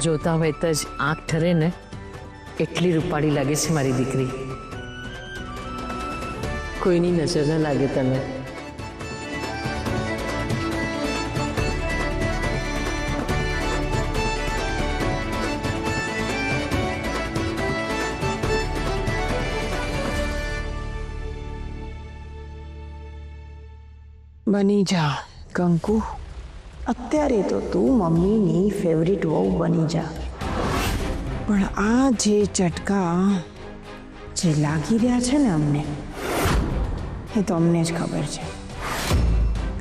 જોતા હોય તો જ આંખ ઠરે ને, એટલી રૂપાળી લાગે છે મારી દીકરી. કોઈની નજર ન લાગે તને. બની જા કંકુ, અત્યારે તો તું મમ્મીની ફેવરિટ વહુ બની જા. પણ આ જે ચટકા જે લાગી રહ્યા છે ને અમને, એ તો અમને જ ખબર છે.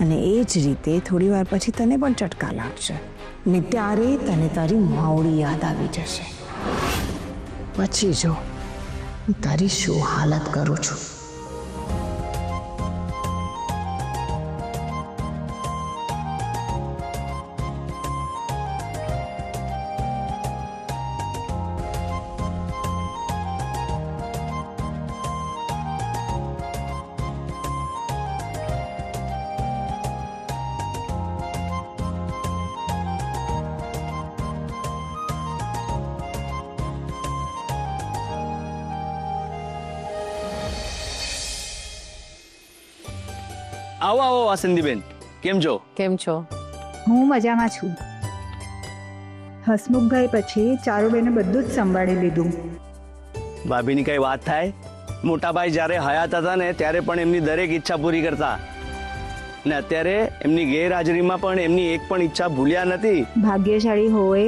અને એ જ રીતે થોડી વાર પછી તને પણ ચટકા લાગશે ને ત્યારે તને તારી માવડી યાદ આવી જશે. પછી જો હું તારી શું હાલત કરું છું. આવો આવો વાસંદીબેન, કેમ છો? કેમ છો? હું મજામાં છું. હસમુખભાઈ પછી ચારુબેને બધું જ સંભાળી લીધું. ભાભીની કઈ વાત થાય? મોટાભાઈ જ્યારે હયાત હતા ને ત્યારે પણ એમની દરેક ઈચ્છા પૂરી કરતા, ને અત્યારે એમની ગેરહાજરીમાં પણ એમની એક પણ ઈચ્છા ભૂલ્યા નથી. ભાગ્યશાળી હોય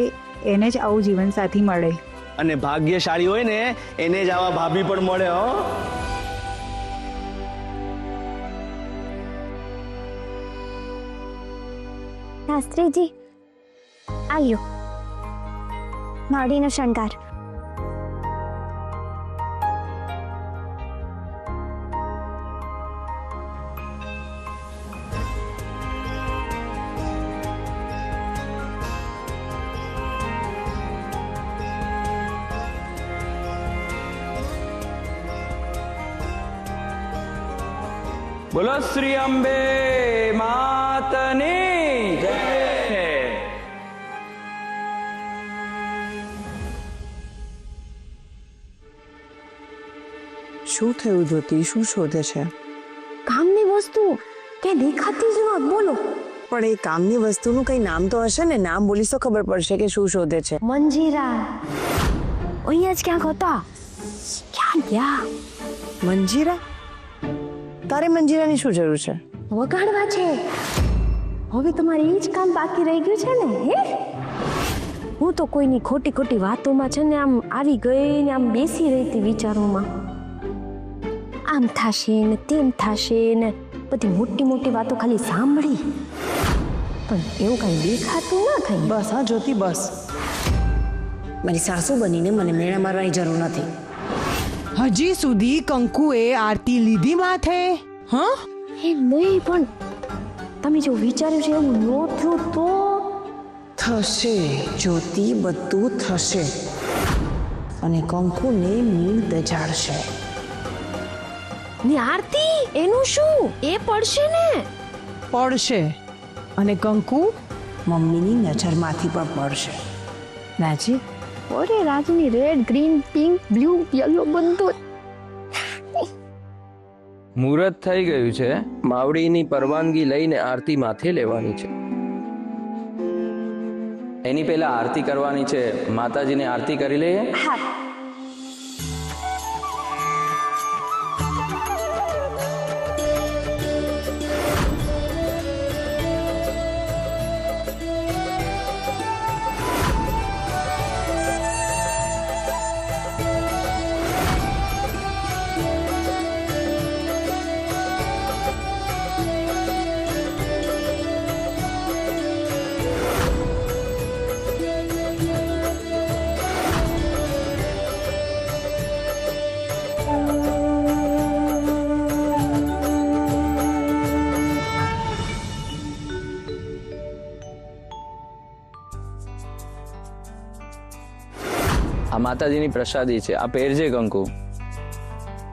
એને જ આવું જીવનસાથી મળે. અને ભાગ્યશાળી હોય ને એને જ આવા ભાભી પણ મળે. હો, શાસ્ત્રીજી, આવ્યો માવડીનો શણગાર. બોલો શ્રી અંબે માતની જય. શું થયું જ્યોતિ? શું શોધે છે? કામની વસ્તુ કે દેખાતી જ નહોત. બોલો. પણ એ કામની વસ્તુનું કઈ નામ તો હશે ને? નામ બોલીશ તો ખબર પડશે કે શું શોધે છે. મંજીરા અહીંયા જ ક્યાંક હતા. ક્યાં ગયા? મંજીરા? તારે મંજીરાની શું જરૂર છે? વગાડવા છે. હવે તમારે એ જ કામ બાકી રહી ગયું છે ને? હે, હું તો કોઈની ખોટી ખોટી વાતોમાં છે ને આમ આવી ગઈ ને આમ બેસી રહી હતી વિચારોમાં. આમ થશે ને તેમ થશે ને બધી મોટી મોટી વાતો ખાલી સાંભળી, પણ એવું કઈ દેખાતું ના થઈ. બસ હા જ્યોતિ, બસ. મારી સાસુ બનીને મને મેણા મારવાની જરૂર નથી. હજી સુધી કંકુએ આરતી લીધી માથે? હા, એ નહીં, પણ તમે જો વિચાર્યું છે એવું ન થયું તો? થશે જ્યોતિ, બધું થશે. અને કંકુને મીણ દજાડશે. ને આરતી એનું શું? એ પડશે ને? પડશે. અને કંકુ મમ્મીની નજરમાંથી પણ પડશે. રાજી? ઓરે રાજની red, green, pink, blue, yellow બધું. મુહૂર્ત થઈ ગયું છે. માવડીની પરવાનગી લઈને આરતી માથે લેવાની છે. એની પહેલા આરતી કરવાની છે. માતાજીને આરતી કરી લઈએ. હા. આ માતાજીની પ્રસાદી છે. આ પહેરજે કંકુ.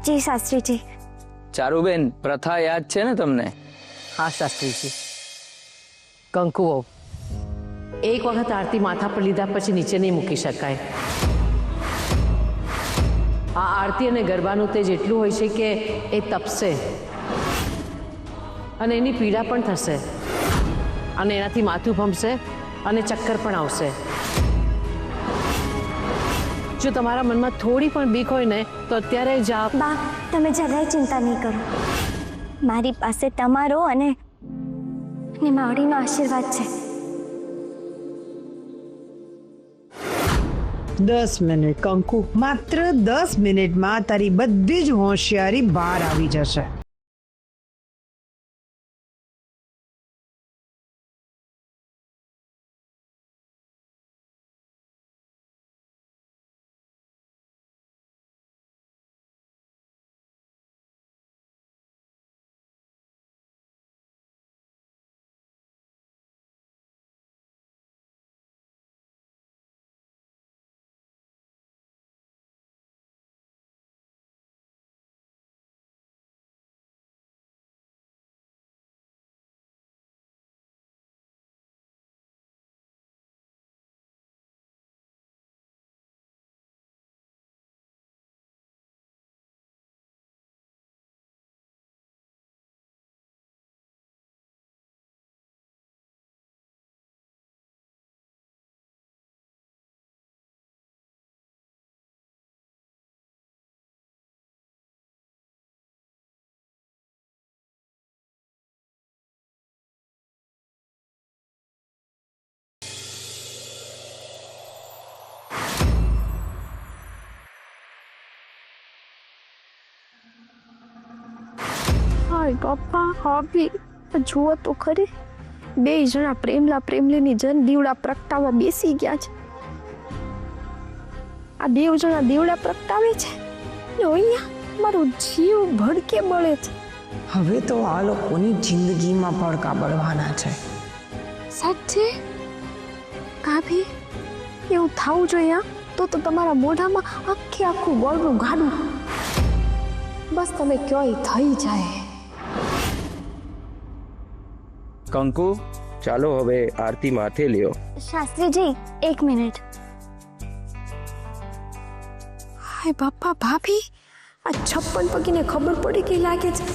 જી શાસ્ત્રીજી. ચારુબેન, પ્રથા યાદ છે ને તમને? હા શાસ્ત્રીજી. કંકુ વહુ, એક વખત આરતી માથા પર લીધા પછી નીચે નહીં મૂકી શકાય. આ આરતી અને ગરબાનું તેજ એટલું હોય છે કે એ તપશે અને એની પીડા પણ થશે અને એનાથી માથું ભમશે અને ચક્કર પણ આવશે. જો તમારા મનમાં થોડી પણ બીક હોય ને તો અત્યારે જાઓ. બા, તમે જરાય ચિંતા નહીં કરો. મારી પાસે તમારો અને માવડીનો આશીર્વાદ છે. 10 મિનિટ કંકુ, માત્ર 10 મિનિટમાં તારી બધી જ હોશિયારી બહાર આવી જશે. હાય બાપા, હાવી જુઓ તો ખરી, બે જણા પ્રેમલીની જન દીવડા પ્રગટાવવા બેસી ગયા છે. આ બે જણા દીવડા પ્રગટાવે છે ને અહીંયા મારો જીવ ભડકે બળે છે. હવે તો આ લોકોની જિંદગીમાં ભડકા બળવાના છે. સાચે ભાભી, એવું થવું જોઈએ. તો તમારા મોઢામાં આખું ગોળનું ગાડું. બસ તમે કયો એ થઈ જાય. કંકુ, ચાલો હવે આરતી માથે લ્યો. શાસ્ત્રીજી, 1 મિનિટ. હાય બાપા, ભાભી આ 56 પગીને ખબર પડી ગઈ લાગે છે.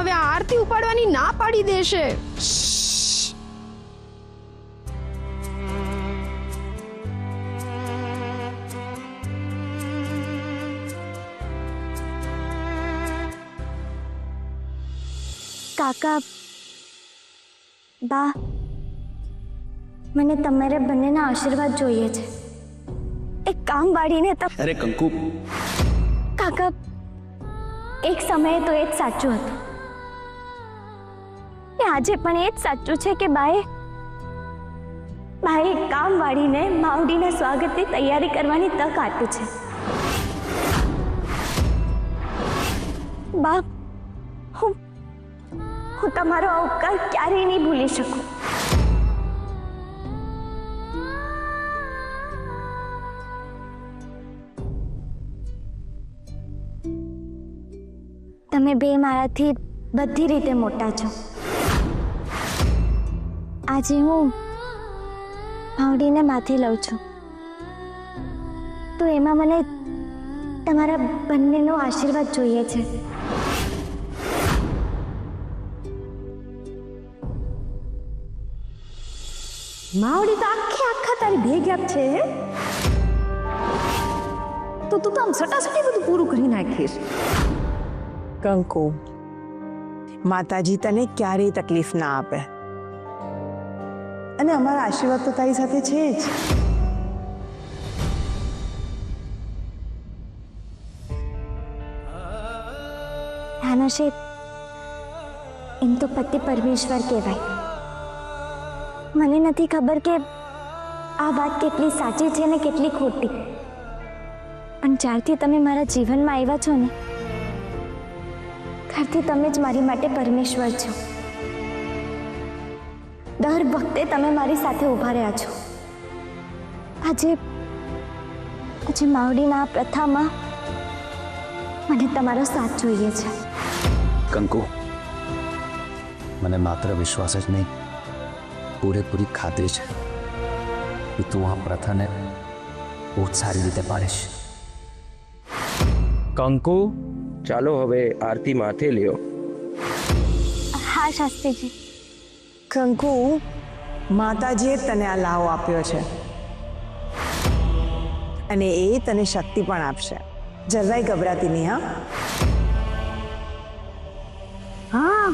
હવે આ આરતી ઉપાડવાની ના પાડી દેશે. કાકા, બા, મને તમારા બંનેના આશીર્વાદ જોઈએ છે. એક કામ વાળીને અરે કંકુ, કાકા, એક સમયે તો એ જ સાચું હતું ને આજે પણ એ જ સાચું છે કે બાએ કામ વાળીને માવડીના સ્વાગતની તૈયારી કરવાની તક આપી છે. બા, હું તમારો આ ઉપકાર ક્યારેય નહીં ભૂલી શકું. તમે બે મારાથી બધી રીતે મોટા છો. આજે હું માવડીને માથે લઉં છું તો એમાં મને તમારા બંનેનો આશીર્વાદ જોઈએ છે. માવડી તો આખા તારી ભેગા છે. તો તું તો આમ સટાસટી બધું પૂરું કરી નાખીશ. કંકુ, માતાજી તને ક્યારેય તકલીફ ના આપે અને અમારા આશીર્વાદ તો તારી સાથે છે જ. ધાનુષે, એમ તો પતિ પરમેશ્વર કહેવાય. મને નથી ખબર કે આ વાત કેટલી સાચી છે ને કેટલી ખોટી, પણ જ્યારથી તમે મારા જીવનમાં આવ્યા છો ને ત્યારથી તમે જ મારી માટે પરમેશ્વર છો. દર વખતે તમે મારી સાથે ઊભા રહ્યા છો. આજે માવડીના આ પ્રથામાં મને તમારો સાથ જોઈએ છે. કંકુ, મને માત્ર વિશ્વાસ જ નહીં પૂરેપૂરી ખાતરી છે કે તું આ પ્રથાને બહુ જ સારી રીતે પાડીશ. કંકુ, ચાલો હવે આરતી માથે લ્યો. હા શાસ્ત્રીજી. કંકુ, માતાજીએ તને આ લાવો આપ્યો છે અને એ તને શક્તિ પણ આપશે. જરાય ગભરાતી નહીં. હા,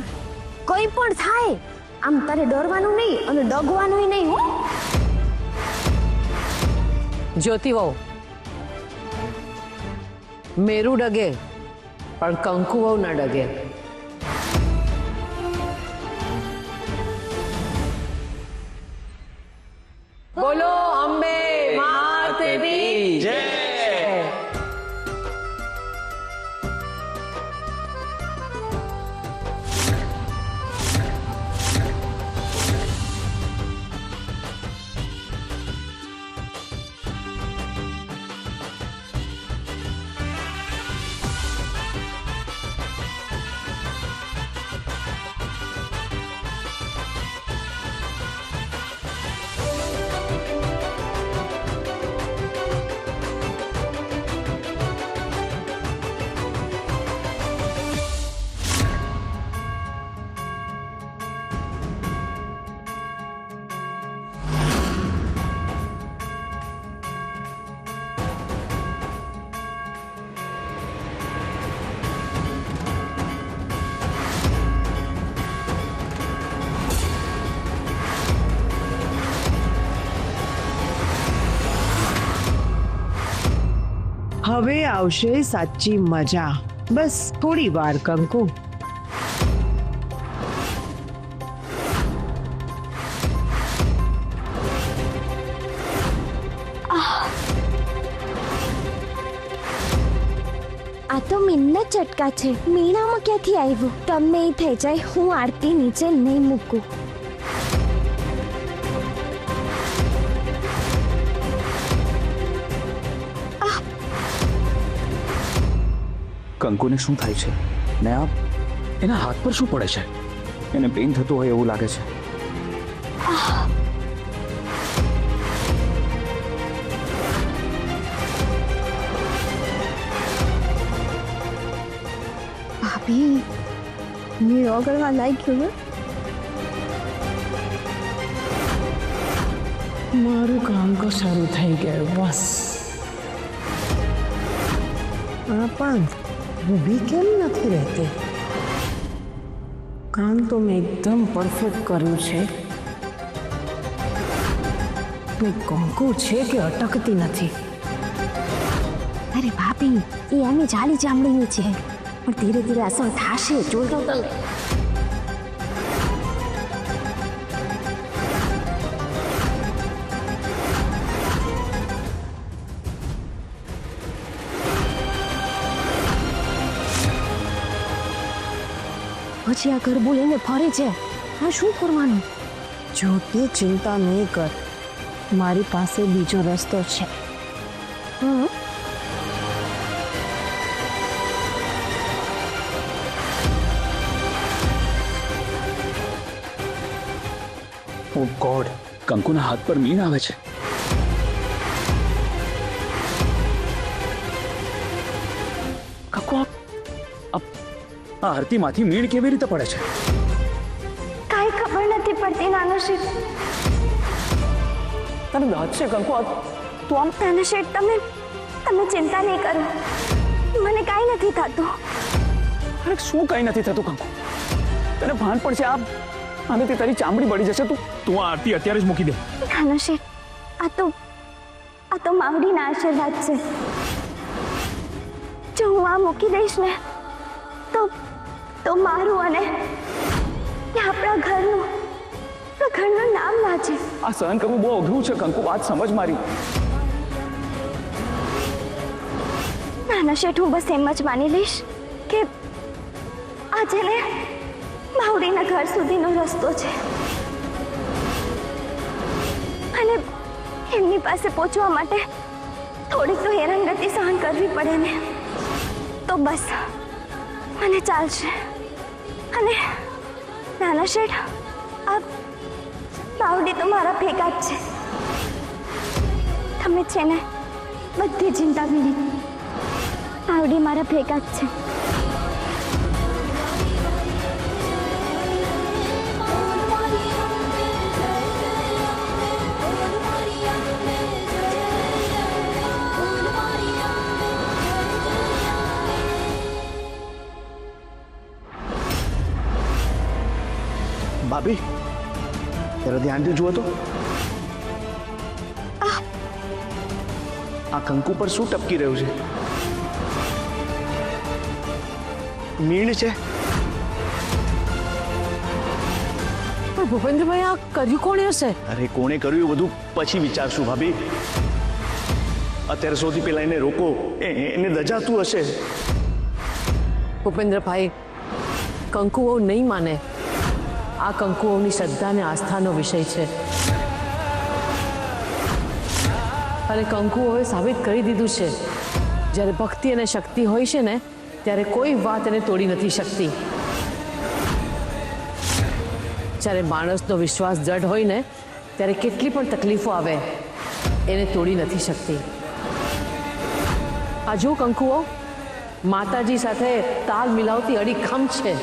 કોઈ પણ થાય આમ તારે ડરવાનું નહીં અને ડગવાનું નહીં. હો જ્યોતિ વહુ, મેરુ ડગે પણ કંકુ વહુ ન ડગે. બોલો અંબે માત કી જય. હવે આવશે સાચી મજા. બસ થોડી વાર કંકુ. આ તો મીનના ચટકા છે. મીણામાં ક્યાંથી આવ્યું? તમને એ થઈ જાય હું આરતી નીચે નહીં મૂકું. કંકુને શું થાય છે ને આ એના હાથ પર શું પડે છે? એને પેઇન થતું હોય એવું લાગે છે. ભાભી મેં ઓગળવા લાગ્યું ને. મારું કામ તો શરૂ થઈ ગયું. બસ પણ ઊભી કેમ નથી રહેતી? કામ તો મેં એકદમ પરફેક્ટ કર્યું છે. કંકુ છે કે અટકતી નથી. અરે ભાભી એ આની જાલી ચામડીની છે પણ ધીરે ધીરે અસર થશે. જોજો તમે. પછી આ ગરબો લઈને ફરે છે. આ શું કરવાનું? જ્યોતિ, ચિંતા નહીં કર, મારી પાસે બીજો રસ્તો છે. હમ. ઓ ગોડ, કંકુના હાથ પર મીણ આવે છે. કંકુ, આ આરતીમાંથી મીણ કેવી રીતે પડે છે? કાંઈ ખબર નથી પડતી નાનો શેઠ. તને દાદ છે કંકુ? તું આમ નાનો શેઠ, તમે ચિંતા નહીં કરો. મને કાંઈ નથી થતું. અરે શું કઈ નથી થતું કંકુ? તને ભાન પડશે આનાથી તારી ચામડી બળી જશે. તું આ આરતી અત્યારે જ મૂકી દે. નાનો શેઠ, આ તો માવડીના આશીર્વાદ છે. જો હું આ મૂકી દઈશ ને તો મારું અને આપણા ઘરનું નામ વાંચે. આ સહન કરવું બહુ અઘરું છે કંકુ. વાત સમજ મારી. નાના શેઠ, હું બસ એમ જ માની લઈશ કે આજે ને માવડીના ઘર સુધીનો રસ્તો છે અને એમની પાસે પહોંચવા માટે થોડીક તો હેરાનગતિ સહન કરવી પડે ને. તો બસ મને ચાલશે. અને નાના શેઠ, બાવડી તો મારા ભેગા જ છે. તમે છે ને બધી ચિંતા કરી. બાવડી મારા ભેગા જ છે. ભાભી જરા ધ્યાનથી જુઓ તો આ કંકુ પર શું ટપકી રહ્યું છે? મીણ છે? પણ ભૂપેન્દ્રભાઈ આ કર્યું કોણે હશે? અરે કોણે કર્યું એ બધું પછી વિચારશું ભાભી. અત્યારે સૌથી પહેલા એને રોકો. એને દજાતું હશે. ભૂપેન્દ્રભાઈ કંકુ વહુ નહીં માને. આ કંકુ વહુની શ્રદ્ધા અને આસ્થાનો વિષય છે અને કંકુ વહુએ સાબિત કરી દીધું છે જ્યારે ભક્તિ અને શક્તિ હોય છે ને ત્યારે કોઈ વાત એને તોડી નથી શકતી. જ્યારે માણસનો વિશ્વાસ દ્રઢ હોય ને ત્યારે કેટલી પણ તકલીફો આવે એને તોડી નથી શકતી. આ જો કંકુ વહુ માતાજી સાથે તાલ મિલાવતી અડીખમ છે.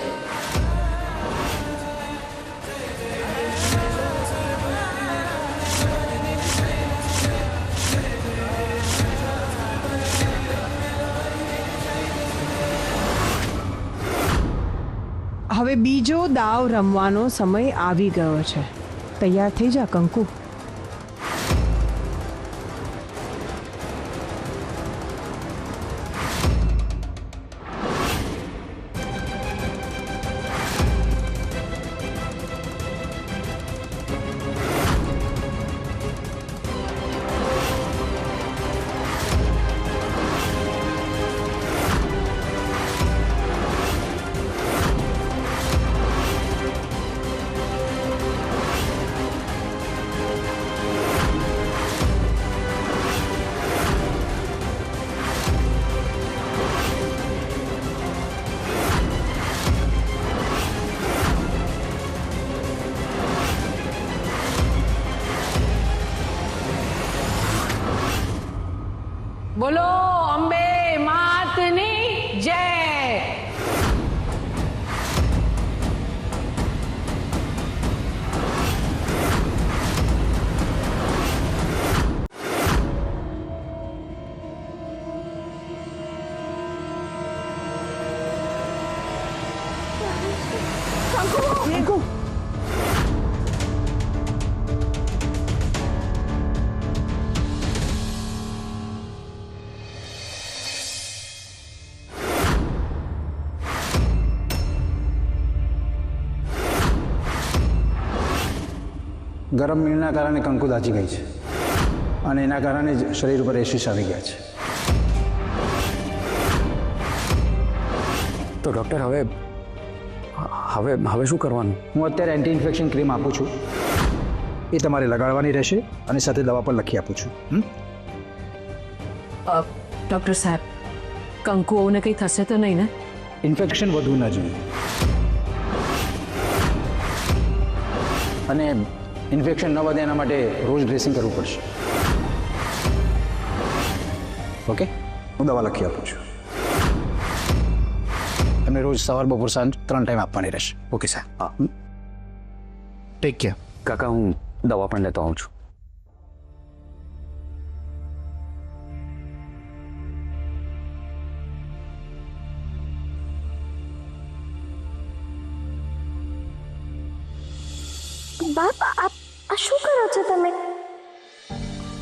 હવે બીજો દાવ રમવાનો સમય આવી ગયો છે. તૈયાર થઈ જા કંકુ. બોલો અંબે માતની જય. ગરમ મીણના કારણે કંકુ દાજી ગઈ છે અને એના કારણે જ શરીર ઉપર રેશિસ આવી ગયા છે. તો ડૉક્ટર હવે હવે હવે શું કરવાનું? હું અત્યારે એન્ટી ઇન્ફેક્શન ક્રીમ આપું છું. એ તમારે લગાડવાની રહેશે અને સાથે દવા પણ લખી આપું છું. ડૉક્ટર સાહેબ કંકુ વહુને કંઈ થશે તો નહીં ને? ઇન્ફેક્શન વધવું ન જોઈએ અને ઇન્ફેક્શન ન વધે એના માટે રોજ ડ્રેસિંગ કરવું પડશે. ઓકે, હું દવા લખી આપું છું. એમને રોજ સવાર બપોર સાંજ 3 ટાઈમ આપવાની રહેશે. Okay sir. હા, ટેક કેર. કાકા હું દવા પણ લેતો આવું છું. બાપ આ શું કરો છો તમે?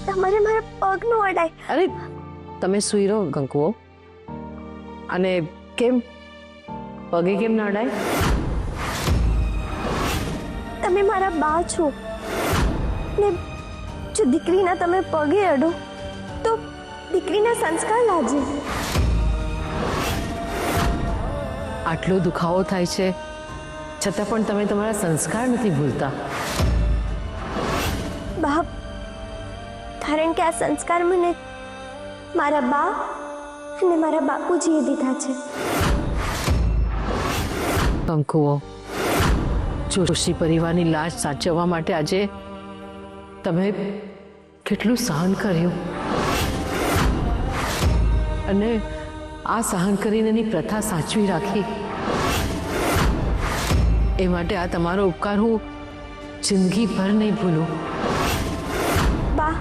તમારે મારા પગ ન અડાય. અરે તમે સૂઈ રહો કંકુ વહુ. અને કેમ પગે કેમ ના અડાય? તમે મારા બા છો ને જો દીકરીના તમે પગે અડો તો દીકરીના સંસ્કાર લાગે. આટલો દુખાવો થાય છે છતાં પણ તમે તમારા સંસ્કાર નથી ભૂલતા. બાપ કારણ કે આ સંસ્કાર મને મારા બા અને મારા બાપુજીએ દીધા છે. કંકુ વહુ જોશી પરિવારની લાજ સાચવવા માટે આજે તમે કેટલું સહન કર્યું અને આ સહન કરીને એની પ્રથા સાચવી રાખી એ માટે આ તમારો ઉપકાર હું જિંદગીભર નહીં ભૂલું. બા,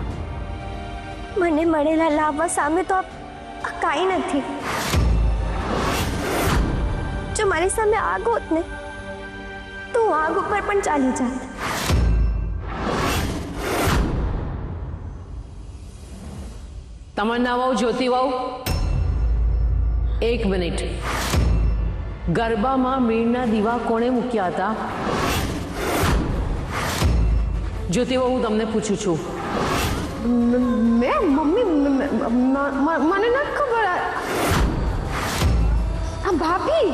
મને મળેલા લાભ સામે તો આ કાંઈ નથી. જો મારી સામે આગ હોત ને તો હું આગ ઉપર પણ ચાલી જાત. તમન્ના વહુ, જ્યોતિ વહુ, 1 મિનિટ. ગરબામાં મીણના દીવા કોણે મૂક્યા હતા? જ્યોતિ વહુ, હું તમને પૂછું છું. મેં મમ્મી મને નથી ખબર. આ ભાભી